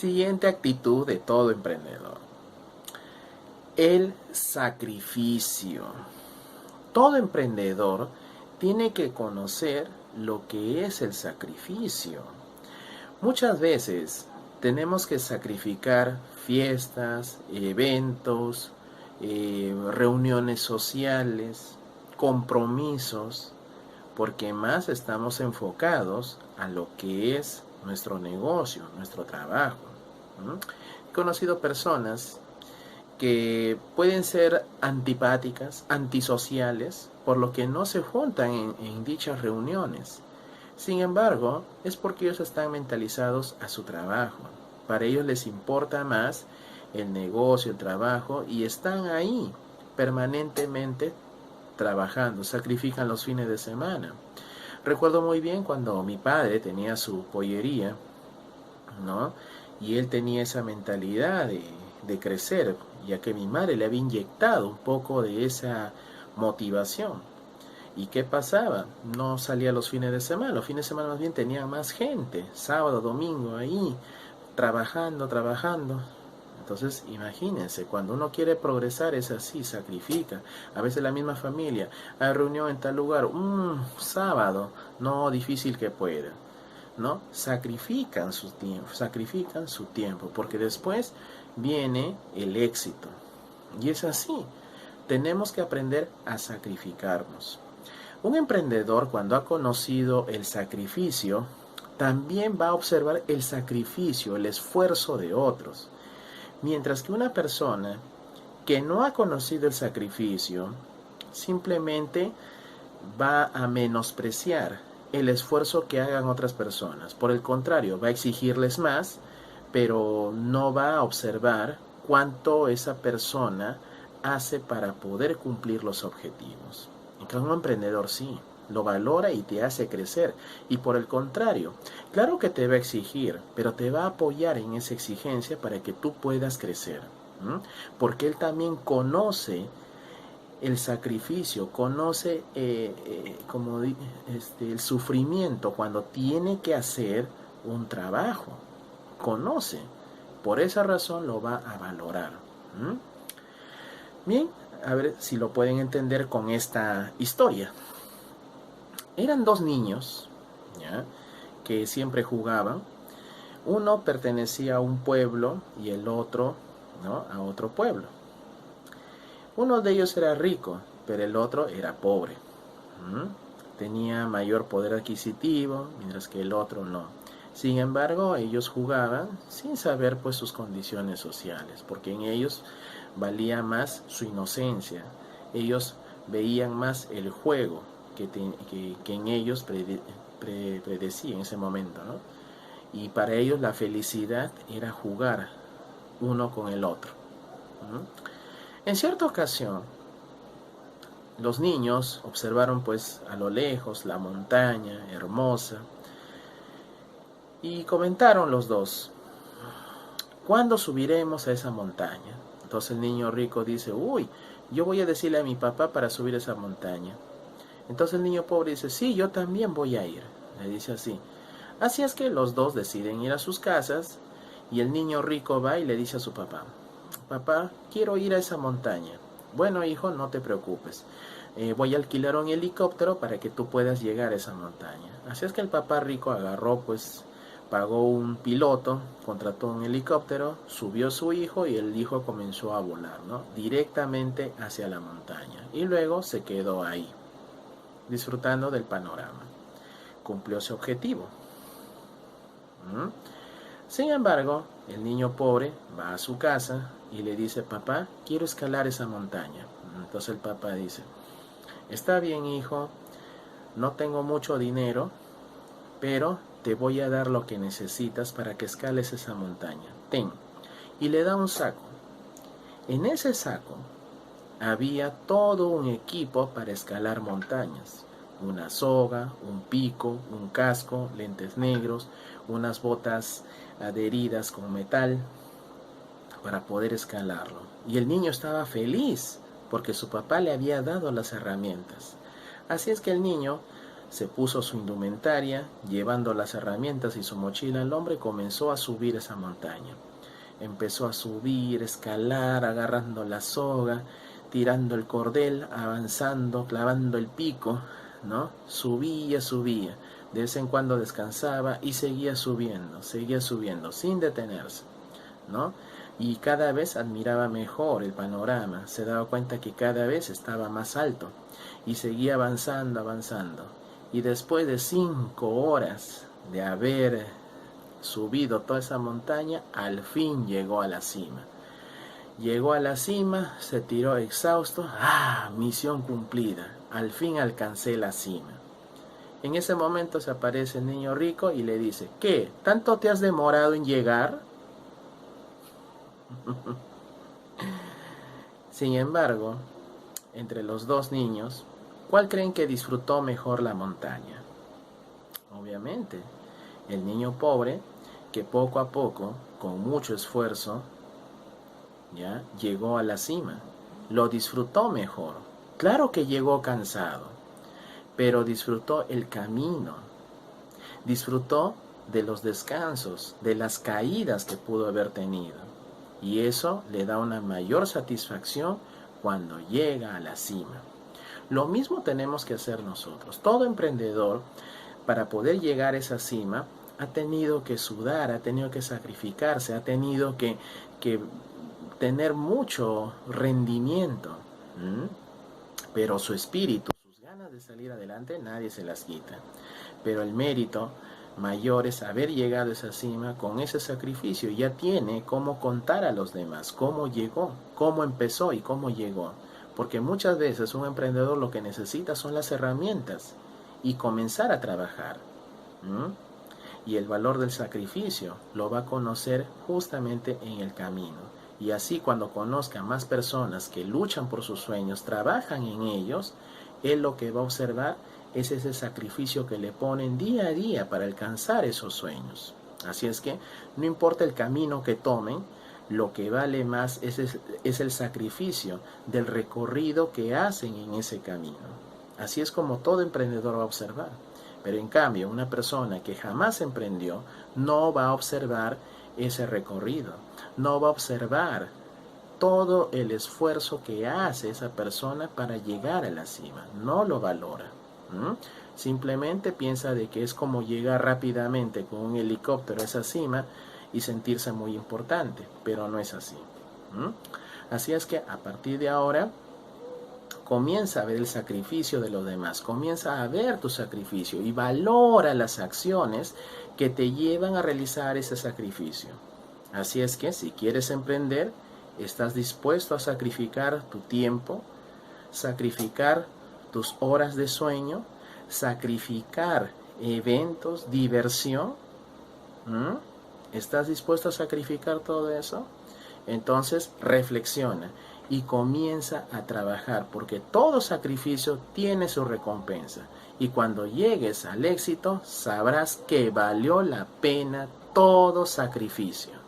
Siguiente actitud de todo emprendedor: el sacrificio. Todo emprendedor tiene que conocer lo que es el sacrificio. Muchas veces tenemos que sacrificar fiestas, eventos, reuniones sociales, compromisos, porque más estamos enfocados a lo que es nuestro negocio, nuestro trabajo. He conocido personas que pueden ser antipáticas, antisociales, por lo que no se juntan en dichas reuniones. Sin embargo, es porque ellos están mentalizados a su trabajo. Para ellos les importa más el negocio, el trabajo, y están ahí permanentemente trabajando, sacrifican los fines de semana. Recuerdo muy bien cuando mi padre tenía su pollería, ¿no? Y él tenía esa mentalidad de crecer, ya que mi madre le había inyectado un poco de esa motivación. ¿Y qué pasaba? No salía los fines de semana. Los fines de semana más bien tenía más gente, sábado, domingo, ahí, trabajando. Entonces, imagínense, cuando uno quiere progresar es así, sacrifica. A veces la misma familia, hay reunión en tal lugar, sábado, no, difícil que pueda, ¿no? Sacrifican su tiempo, porque después viene el éxito. Y es así, tenemos que aprender a sacrificarnos. Un emprendedor, cuando ha conocido el sacrificio, también va a observar el sacrificio, el esfuerzo de otros. Mientras que una persona que no ha conocido el sacrificio, simplemente va a menospreciar el esfuerzo que hagan otras personas. Por el contrario, va a exigirles más, pero no va a observar cuánto esa persona hace para poder cumplir los objetivos. En cambio, un emprendedor sí, lo valora y te hace crecer. Y por el contrario, claro que te va a exigir, pero te va a apoyar en esa exigencia para que tú puedas crecer. Porque él también conoce el sacrificio, conoce el sufrimiento cuando tiene que hacer un trabajo. Conoce. Por esa razón lo va a valorar. Bien, a ver si lo pueden entender con esta historia. Eran dos niños, ¿ya?, que siempre jugaban. Uno pertenecía a un pueblo y el otro, ¿no?, a otro pueblo. Uno de ellos era rico, pero el otro era pobre. Tenía mayor poder adquisitivo, mientras que el otro no. Sin embargo, ellos jugaban sin saber pues sus condiciones sociales, porque en ellos valía más su inocencia. Ellos veían más el juego que en ellos predecía en ese momento, ¿no? Y para ellos la felicidad era jugar uno con el otro. En cierta ocasión, los niños observaron pues a lo lejos la montaña hermosa y comentaron los dos: ¿cuándo subiremos a esa montaña? Entonces el niño rico dice: uy, yo voy a decirle a mi papá para subir esa montaña. Entonces el niño pobre dice: sí, yo también voy a ir. Le dice así. Así es que los dos deciden ir a sus casas y el niño rico va y le dice a su papá: papá, quiero ir a esa montaña. Bueno, hijo, no te preocupes. Voy a alquilar un helicóptero para que tú puedas llegar a esa montaña. Así es que el papá rico agarró, pues, pagó un piloto, contrató un helicóptero, subió a su hijo y el hijo comenzó a volar, ¿no?, directamente hacia la montaña. Y luego se quedó ahí, disfrutando del panorama. Cumplió ese objetivo. Sin embargo, el niño pobre va a su casa y le dice: papá, quiero escalar esa montaña. Entonces el papá dice: está bien, hijo, no tengo mucho dinero, pero te voy a dar lo que necesitas para que escales esa montaña. Ten. Y le da un saco. En ese saco había todo un equipo para escalar montañas: una soga, un pico, un casco, lentes negros, unas botas adheridas con metal para poder escalarlo. Y el niño estaba feliz porque su papá le había dado las herramientas. Así es que el niño Se puso su indumentaria, llevando las herramientas y su mochila, el hombre comenzó a subir esa montaña. Empezó a subir, escalar, agarrando la soga, tirando el cordel, avanzando, clavando el pico, ¿no? Subía, subía. De vez en cuando descansaba y seguía subiendo, sin detenerse, ¿no? Y cada vez admiraba mejor el panorama, se daba cuenta que cada vez estaba más alto y seguía avanzando, avanzando. Y después de 5 horas de haber subido toda esa montaña, al fin llegó a la cima. Llegó a la cima, se tiró exhausto. ¡Ah! Misión cumplida. Al fin alcancé la cima. En ese momento se aparece el niño rico y le dice: ¿qué? ¿Tanto te has demorado en llegar? Sin embargo, entre los dos niños, ¿cuál creen que disfrutó mejor la montaña? Obviamente, el niño pobre, que poco a poco, con mucho esfuerzo, ya llegó a la cima. Lo disfrutó mejor. Claro que llegó cansado, pero disfrutó el camino. Disfrutó de los descansos, de las caídas que pudo haber tenido. Y eso le da una mayor satisfacción cuando llega a la cima. Lo mismo tenemos que hacer nosotros. Todo emprendedor, para poder llegar a esa cima, ha tenido que sudar, ha tenido que sacrificarse, ha tenido que tener mucho rendimiento. Pero su espíritu, sus ganas de salir adelante, nadie se las quita. Pero el mérito mayor es haber llegado a esa cima con ese sacrificio. Ya tiene cómo contar a los demás cómo llegó, cómo empezó y cómo llegó. Porque muchas veces un emprendedor lo que necesita son las herramientas y comenzar a trabajar. Y el valor del sacrificio lo va a conocer justamente en el camino. Y así, cuando conozca más personas que luchan por sus sueños, trabajan en ellos, él lo que va a observar es ese sacrificio que le ponen día a día para alcanzar esos sueños. Así es que no importa el camino que tomen, lo que vale más es el sacrificio del recorrido que hacen en ese camino. Así es como todo emprendedor va a observar. Pero en cambio, una persona que jamás emprendió no va a observar ese recorrido, no va a observar todo el esfuerzo que hace esa persona para llegar a la cima, no lo valora. Simplemente piensa de que es como llegar rápidamente con un helicóptero a esa cima y sentirse muy importante, pero no es así. Así es que a partir de ahora comienza a ver el sacrificio de los demás, comienza a ver tu sacrificio y valora las acciones que te llevan a realizar ese sacrificio. Así es que si quieres emprender, estás dispuesto a sacrificar tu tiempo, sacrificar tus horas de sueño, sacrificar eventos, diversión. ¿Estás dispuesto a sacrificar todo eso? Entonces reflexiona y comienza a trabajar, porque todo sacrificio tiene su recompensa. Y cuando llegues al éxito, sabrás que valió la pena todo sacrificio.